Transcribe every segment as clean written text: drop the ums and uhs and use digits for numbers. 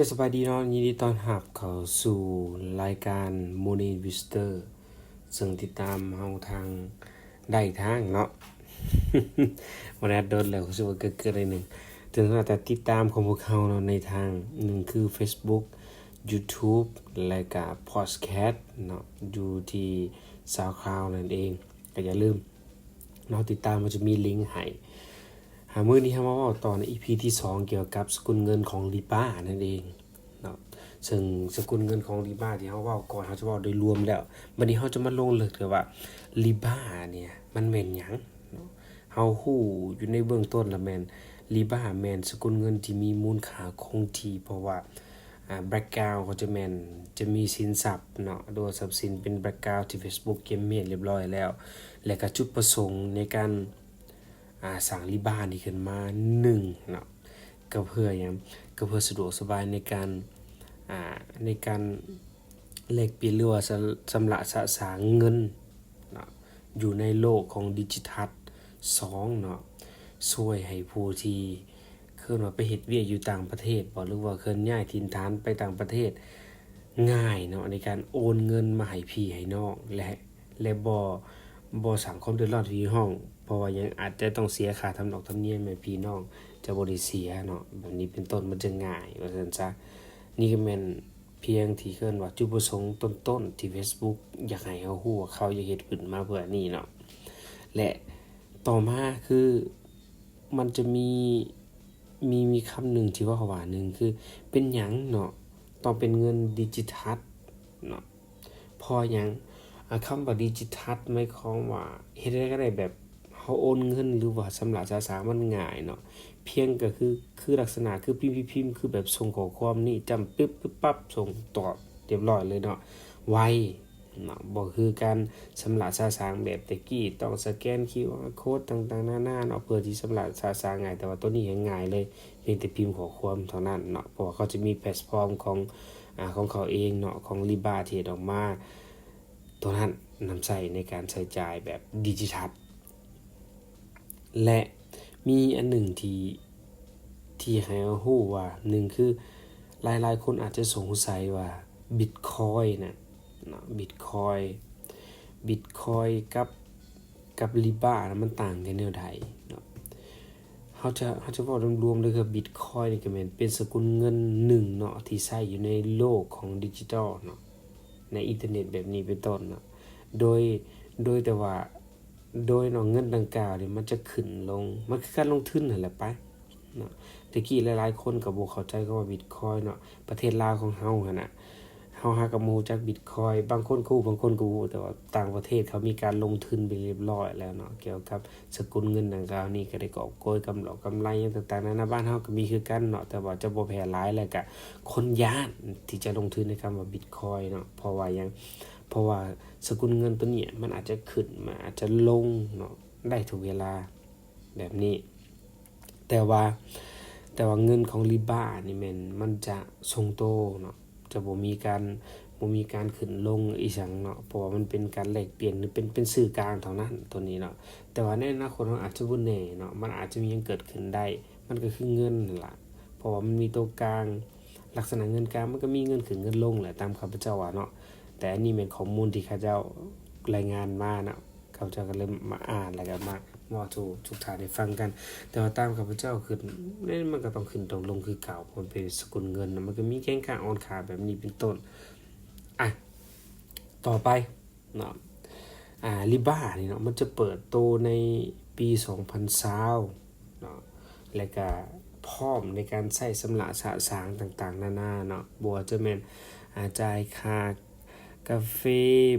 ก็สบายดีเนาะยินดีต้อนรับเข้าสู่รายการ Money Visitor ซึ่งติดตามเฮาทางได้ทางเนาะ วันนี้โดนแล้วรู้สึกว่าเกิดอะไรหนึ่งถึงเราจะติดตามของพวกเขาเนาะในทางหนึ่งคือ Facebook YouTube และก็ Podcast เนาะอยู่ที่ SoundCloud นั่นเองก็อย่าลืมเนาะติดตามมันจะมีลิงก์ให้มื้อนี้เฮามาเว้าตอน EP ที่2เกี่ยวกับสกุลเงินของ Libra นั่นเองเนาะซึ่งสกุลเงินของ Libra ที่เฮาเว้าก่อนเฮาจะเว้าโดยรวมแล้วบัดนี้เฮาจะมาลงลึกว่า Libra เนี่ยมันแม่นหยังเนาะเฮาฮู้อยู่ในเบื้องต้นแล้วแม่น Libra แม่นสกุลเงินที่มีมูลค่าคงที่เพราะว่าแบ็กกราวด์เขาจะแม่นจะมีสินทรัพย์เนาะโดยทรัพย์สินเป็นแบ็กกราวด์ที่ Facebook เก็บเมียนเรียบร้อยแล้วและก็จุดประสงค์ในการสร้างLibraนี่ขึ้นมา1เนาะก็เพื่อหยังก็เพื่อสะดวกสบายในการแลกเปลี่ยนหรือว่าชำระสะสางเงินเนาะอยู่ในโลกของดิจิทัล2เนาะช่วยให้ผู้ที่เคยว่าไปเฮ็ดเวียกอยู่ต่างประเทศบ่หรือว่าเคลื่อนย้ายถิ่นฐานไปต่างประเทศง่ายเนาะในการโอนเงินมาให้พี่ให้น้องและบ่สร้างความเดือดร้อนที่ห้องเพราะว่ายังอาจจะต้องเสียค่าทำดอกทำเนียมให้พี่น้องจะบ่ได้เสียเนาะแบบนี้เป็นต้นมันจะง่ายว่าซั่นซะนี่ก็แม่นเพียงที่เคิ้นว่าจุดประสงค์ต้นๆที่ Facebook อยากให้เฮาฮู้ว่าเขาอยากเฮ็ดขึ้นมาเพื่อนี้เนาะและต่อมาคือมันจะมีคำหนึ่งที่ว่าเขาว่าหนึ่งคือเป็นหยังเนาะต้องเป็นเงินดิจิทัลเนาะพอหยังคำว่าดิจิทัลหมายความว่าเฮ็ดได้ก็ได้แบบเฮาโอนเงินหรือว่าชำระสะสางมันง่ายเนาะเพียงก็คือลักษณะคือพิมพ์คือแบบส่งข้อความนี่จำปึ๊บปั๊บส่งตอบเรียบร้อยเลยเนาะไวเนาะบ่คือการชำระสะสางแบบแต่กี้ต้องสแกน QR Code ต่างๆนานาเนาะเพื่อที่ชำระสะสางง่ายแต่ว่าตัวนี้ง่ายเลยเพียงแต่พิมพ์ข้อความเท่านั้นเนาะเพราะว่าเขาจะมีแพลตฟอร์มของเขาเองเนาะของ Libra ที่เฮ็ดออกมาตัวนั้นนำใช้ในการใช้จ่ายแบบดิจิทัลและมีอันหนึ่งที่ให้เราฮู้ว่า1คือหลายๆคนอาจจะสงสัยว่า Bitcoin น่ะเนาะ Bitcoin กับ Libra น่ะมันต่างกันแนวใดเนาะเฮาจะเว้ารวมๆเลยคือ Bitcoin นี่ก็แม่นเป็นสกุลเงินหนึ่งเนาะที่ใช้อยู่ในโลกของดิจิทัลเนาะในอินเทอร์เน็ตแบบนี้เป็นต้นเนาะโดยแต่ว่าโดยเนาะเงินดังกล่าวนี่มันจะขึ้นลงมันคือการลงทุนนั่นแหละไปเนาะตะกี้หลายๆคนก็บ่เข้าใจคำว่า Bitcoin เนาะประเทศลาวของเฮาหั่นน่ะเฮาหาก็บ่รู้จัก Bitcoin บางคนก็รู้บางคนก็บ่รู้แต่ว่าต่างประเทศเขามีการลงทุนไปเรียบร้อยแล้วเนาะเกี่ยวกับสกุลเงินดังกล่าวนี้ก็ได้กอบโกยกำไรหยังต่างๆนานาบ้านเฮาก็มีคือกันเนาะแต่ว่าจะบ่แพร่หลายแล้วก็คนย้านที่จะลงทุนในคำว่า Bitcoin เนาะเพราะว่าสกุลเงินตัวนี้มันอาจจะขึ้นมาอาจจะลงเนาะได้ทุกเวลาแบบนี้แต่ว่าเงินของ Libra นี่มันจะทรงโตเนาะจะบ่มีการขึ้นลงอีหยังเนาะเพราะว่ามันเป็นการแลกเปลี่ยนหรือเป็นสื่อกลางเท่านั้นตัวนี้เนาะแต่ว่าในอนาคตมันอาจจะบ่แน่เนาะมันอาจจะมีหยังเกิดขึ้นได้มันก็คือเงินนั่นล่ะเพราะว่ามันมีตัวกลางลักษณะเงินกลางมันก็มีเงินขึ้นเงินลงแหละตามข้าพเจ้าว่าเนาะแต่อันนี้เป็นข้อมูลที่ข้าเจ้ารายงานมาเนาะข้าพเจ้าก็เลยมาอ่านแล้วก็มาสู่ทุกท่านได้ฟังกันแต่ว่าตามข้าพเจ้าคือมันก็ต้องขึ้นต้องลงคือเก่าเพราะมันเป็นสกุลเงินมันก็มีแข้งค่าออนค่าแบบนี้เป็นต้นต่อไปเนาะLibra นี่เนาะมันจะเปิดโตในปี2020เนาะแล้วก็พร้อมในการใช้ชำระสะสางต่างๆนานาเนาะบ่ว่าจะแม่นจ่ายค่ากาแฟ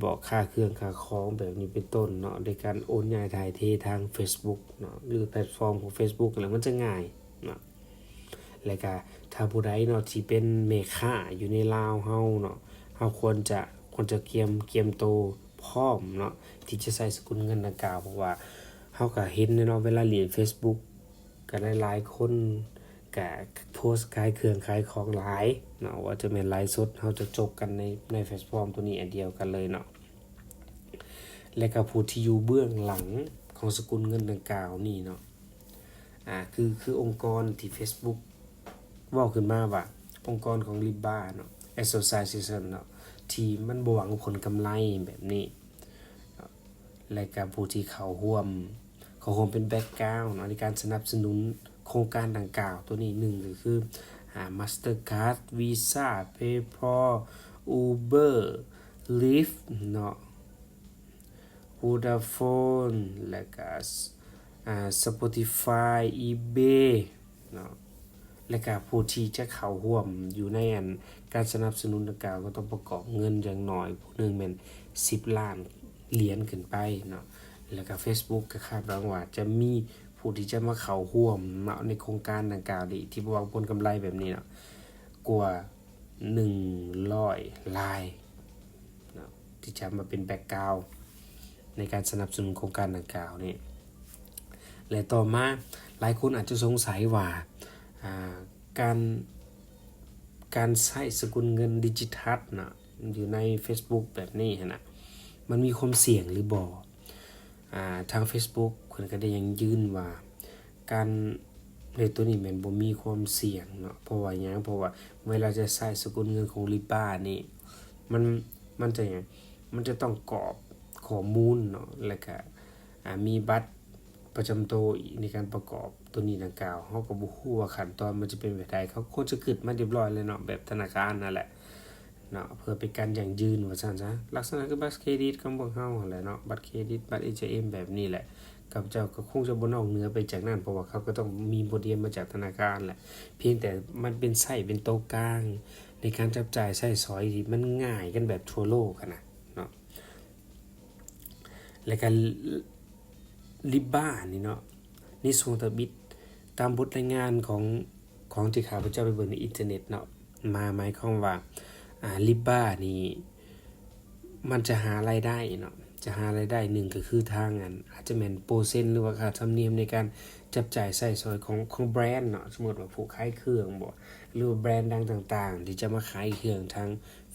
บอกค่าเครื่องค่าของแบบนี้เป็นต้นเนาะโดยการโอนย้ายถ่ายเททาง Facebook เนาะหรือแพลตฟอร์มของ Facebook แล้วมันจะง่ายเนาะแล้วก็ถ้าผู้ใดเนาะที่เป็นแม่ค้าอยู่ในลาวเฮาเนาะเฮาควรจะเกียมโตพร้อมเนาะที่จะใช้สกุลเงินดังกล่าวเพราะว่าเฮาก็เห็นเนาะเวลาเล่น Facebook ก็หลายๆคนก็โพสต์ขายเครื่องขายของหลายเนาะว่าจะแม่นไลฟ์สดเฮาจะจบกันในแพลตฟอร์มตัวนี้อันเดียวกันเลยเนาะและก็ผู้ที่อยู่เบื้องหลังของสกุลเงินดังกล่าวนี่เนาะคือองค์กรที่ Facebook เว้าขึ้นมาว่า องค์กรของ Libra เนาะ Association เนาะที่มันบ่หวังผลกำไรแบบนี้และก็ผู้ที่เข้าร่วมเป็นแบ็กกราวนด์ในการสนับสนุนโครงการดังกล่าวตัวนี้1ก็คือMastercard Visa PayPal Uber Lyft เนาะ Vodafone และก็Spotify eBay เนาะและก็ผู้ที่จะเข้าร่วมอยู่ในการสนับสนุนดังกล่าวก็ต้องประกอบเงินอย่างน้อยผู้นึงแม่น10 ล้านเหรียญขึ้นไปเนาะแล้วก็ Facebook ก็คาดหวังว่าจะมีผู้ที่จะมาเข้าร่วมเนาะในโครงการดังกล่าวนี้ที่บ่หวังผลกำไรแบบนี้เนาะกว่า100รายเนาะที่จะมาเป็นแบ็คกราวด์ในการสนับสนุนโครงการดังกล่าวนี้และต่อมาหลายคนอาจจะสงสัยว่าการใช้สกุลเงินดิจิทัลนะอยู่ใน Facebook แบบนี้นะมันมีความเสี่ยงหรือบ่ทาง Facebook เพิ่นก็ได้ยังยืนว่าการในตัวนี้มันบ่มีความเสี่ยงเนาะเพราะว่าหยังเพราะว่าเวลาจะใช้สกุลเงินของ Libra นี่มันจะหยังมันจะต้องกรอกข้อมูลเนาะแล้วก็มีบัตรประจำตัวในการประกอบตัวนี้ดังกล่าวเฮาก็บ่ฮู้ว่าขั้นตอนมันจะเป็นแบบใดเขาควรจะคิดมาเรียบร้อยเลยเนาะแบบธนาคารนั่นแหละเนาะเพื่อเป็นการยั่งยืนว่าซั่นซะลักษณะคือบัตรเครดิตของพวกเฮานั่นแหละเนาะบัตรเครดิตบัตร ATM แบบนี้แหละกับเจ้าก็คงจะบ่นอกเหนือไปจากนั้นเพราะว่าเขาก็ต้องมีบทเรียนมาจากธนาคารแหละเพียงแต่มันเป็นเป็นโต๊ะกลางในการจับจ่ายใช้สอยที่มันง่ายกันแบบทั่วโลกอะนะเนาะและก็Libra นี่เนาะนี่ส่วนตบิดตามบทรายงานของที่ข้าพเจ้าไปเบิ่งในอินเทอร์เน็ตเนาะมาหมายความว่าLibra นี่มันจะหารายได้เนาะจะหารายได้1ก็คือทางอาจจะแม่นเปอร์เซ็นต์หรือว่าค่าธรรมเนียมในการจับจ่ายใช้สอยของแบรนด์เนาะสมมุติว่าผู้ขายเครื่องบ่หรือว่าแบรนด์ดังต่างๆที่จะมาขายเครื่องทาง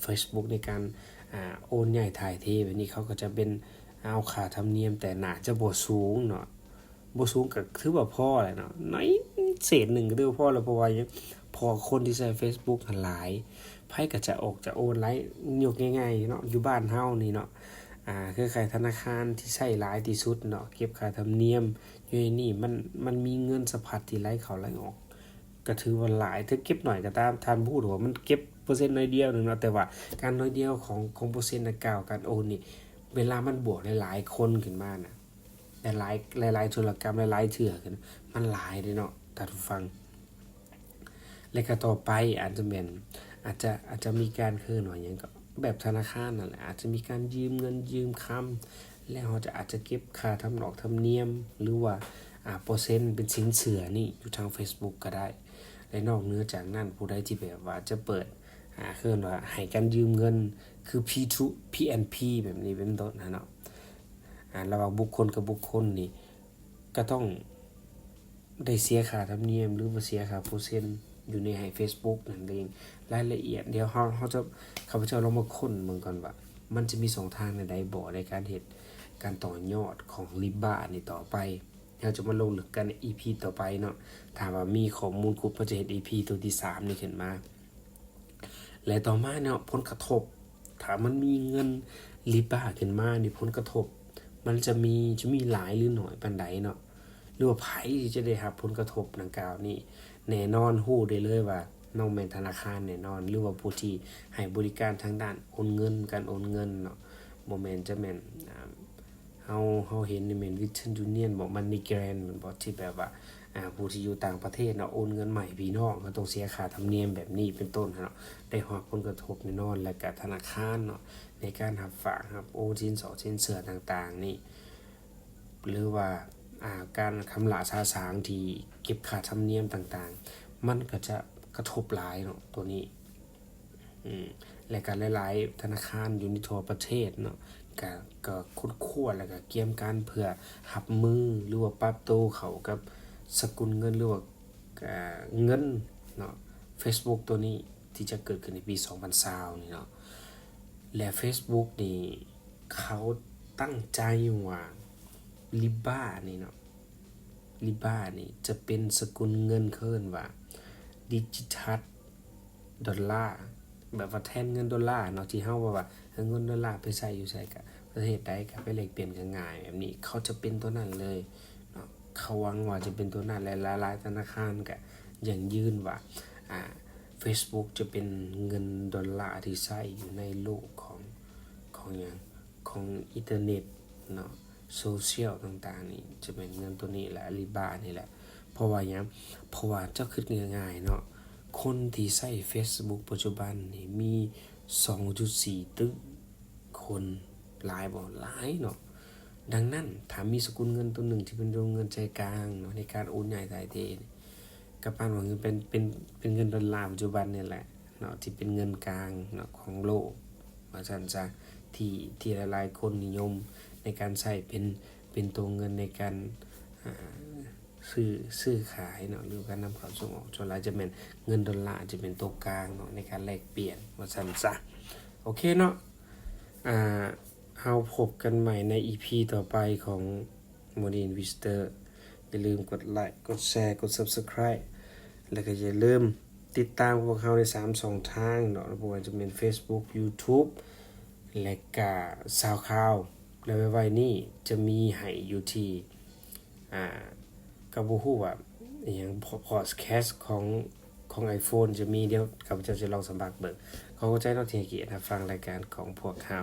Facebook ในการโอนย้ายถ่ายเทแบบนี้เขาก็จะเป็นเอาค่าธรรมเนียมแต่น่าจะบ่สูงเนาะบ่สูงก็ถือว่าพอแหละเนาะน้อยเศษหนึ่งก็ถือว่าพอแล้วเพราะว่าพอคนที่ใช้ Facebook หั้นหลายไผก็จะโอนหลายยกง่ายๆเนาะอยู่บ้านเฮานี่เนาะคือใครธนาคารที่ใช้หลายที่สุดเนาะเก็บค่าธรรมเนียมอยู่ในนี่มันมีเงินสะพัดที่ไหลเข้าไหลออกก็ถือว่าหลายถ้าเก็บหน่อยก็ตามท่านพูดว่ามันเก็บเปอร์เซ็นต์น้อยเดียวนึงเนาะแต่ว่าการน้อยเดียวของเปอร์เซ็นต์ดังกล่าวการโอนนี่เวลามันบวกหลายๆคนขึ้นมาน่ะหลายธุรกรรมหลายๆเทื่อขึ้นมันหลายเด้เนาะท่านผู้ฟังและก็ต่อไปอาจจะแม่นอาจจะมีการคืนว่าหยังก็แบบธนาคารนั่นแหละอาจจะมีการยืมเงินยืมคำแล้วเขาอาจจะเก็บค่าธรรมเนียมหรือว่าเปอร์เซ็นต์เป็นสินเชื่อนี่อยู่ทาง Facebook ก็ได้และนอกเหนือจากนั้นผู้ใดที่แบบว่าจะเปิดคือว่าให้การยืมเงินคือ P2P แบบนี้เป็นต้นนะเนาะระหว่างบุคคลกับบุคคลนี่ก็ต้องได้เสียค่าธรรมเนียมหรือว่าเสียค่าเปอร์เซ็นต์อยู่ในให้ Facebook นั่นเองรายละเอียดเดี๋ยวเขาจะข้าพเจ้าลองมาค้นเบิ่งก่อนว่ามันจะมี2ทางในใดบ่ในการเฮ็ดการต่อยอดของ Libra นี่ต่อไปเราจะมาลงลึกกันใน EP ต่อไปเนาะถ้าว่ามีข้อมูลครบก็จะเฮ็ด EP ตัวที่3นี่ขึ้นมาและต่อมาเนาะผลกระทบถ้ามันมีเงิน Libra ขึ้นมานี่ผลกระทบมันจะมีหลายหรือน้อยปานใดเนาะหรือว่าไผที่จะได้รับผลกระทบดังกล่าวนี้แน่นอนฮู้ได้เลยว่าน้องแม่นธนาคารแน่นอนหรือว่าผู้ที่ให้บริการทางด้านโอนเงินการโอนเงินเนาะบ่แม่นจะแม่นเฮาเห็นนี่แม่น Western Union บ่ MoneyGram บ่ที่แบบว่าผู้ที่อยู่ต่างประเทศเนาะโอนเงินใหม่พี่น้องก็ต้องเสียค่าธรรมเนียมแบบนี้เป็นต้นเนาะได้รับผลกระทบแน่นอนและก็ธนาคารเนาะในการรับฝากรับโอนสินสอดสินเชื่อต่างๆนี่หรือว่าการคำลาช้าสางที่เก็บค่าธรรมเนียมต่างๆมันก็จะกระทบหลายเนาะตัวนี้และก็หลายๆธนาคารอยู่ในทั่วประเทศเนาะก็คุ้นคั่วแล้วก็เตรียมการเพื่อรับมือหรือว่าปรับตัวเข้ากับสกุลเงินหรือว่าเงินเนาะ Facebook ตัวนี้ที่จะเกิดขึ้นในปี2020นี่เนาะและ Facebook นี่เขาตั้งใจว่า Libra นี่เนาะ Libra นี่จะเป็นสกุลเงินเคิ้นว่าดิจิทัล ดอลลาร์แบบว่าแทนเงินดอลลาร์เนาะที่เฮาว่าเอาเงินดอลลาร์ไปใช้อยู่ไสก็ประเทศใดก็ไปแลกเปลี่ยนก็ง่ายแบบนี้เขาจะเป็นตัวนั้นเลยเนาะเขาหวังว่าจะเป็นตัวนั้นและหลายๆธนาคารก็ยังยืนว่าFacebook จะเป็นเงินดอลลาร์ที่ใช้อยู่ในโลกของหยังของอินเทอร์เน็ตเนาะโซเชียลต่างๆนี่จะเป็นเงินตัวนี้แหละAlibabaนี่แหละเพราะว่าหยังเพราะว่าเจ้าคิดง่ายๆเนาะคนที่ใช้ Facebook ปัจจุบันนี่มี 2.4 ตึกคนหลายบ่หลายเนาะดังนั้นถ้ามีสกุลเงินตัวหนึ่งที่เป็นเงินใจกลางเนาะในการโอนย้ายถ่ายเทกับปานว่าเงินเป็นเงินดอลลาร์ปัจจุบันนี่แหละเนาะที่เป็นเงินกลางเนาะของโลกว่าซั่นซะที่หลายๆคนนิยมในการใช้เป็นตัวเงินในการซื้อขายเนาะหรือการนำเข้าส่งออกส่วนหลายจะเป็นเงินดอลลาร์จะเป็นตัวกลางเนาะในการแลกเปลี่ยนว่าซั่นซะโอเคเนาะเฮาพบกันใหม่ใน EP ต่อไปของ Money Investor อย่าลืมกดไลค์กดแชร์กด Subscribe แล้วก็อย่าลืมติดตามพวกเราใน3ช่องทางเนาะบ่ว่าจะเป็น Facebook YouTube และก็ SoundCloud แล้วไว้ๆนี้จะมีให้อยู่ที่ก็บ่ฮู้ว่าอิหยังพอดแคสต์ของ iPhone จะมีเดี๋ยวข้าพเจ้าจะลองสมัครเบิ่งขอเข้าใจเนาะที่ให้เกียรติรับฟังรายการของพวกเรา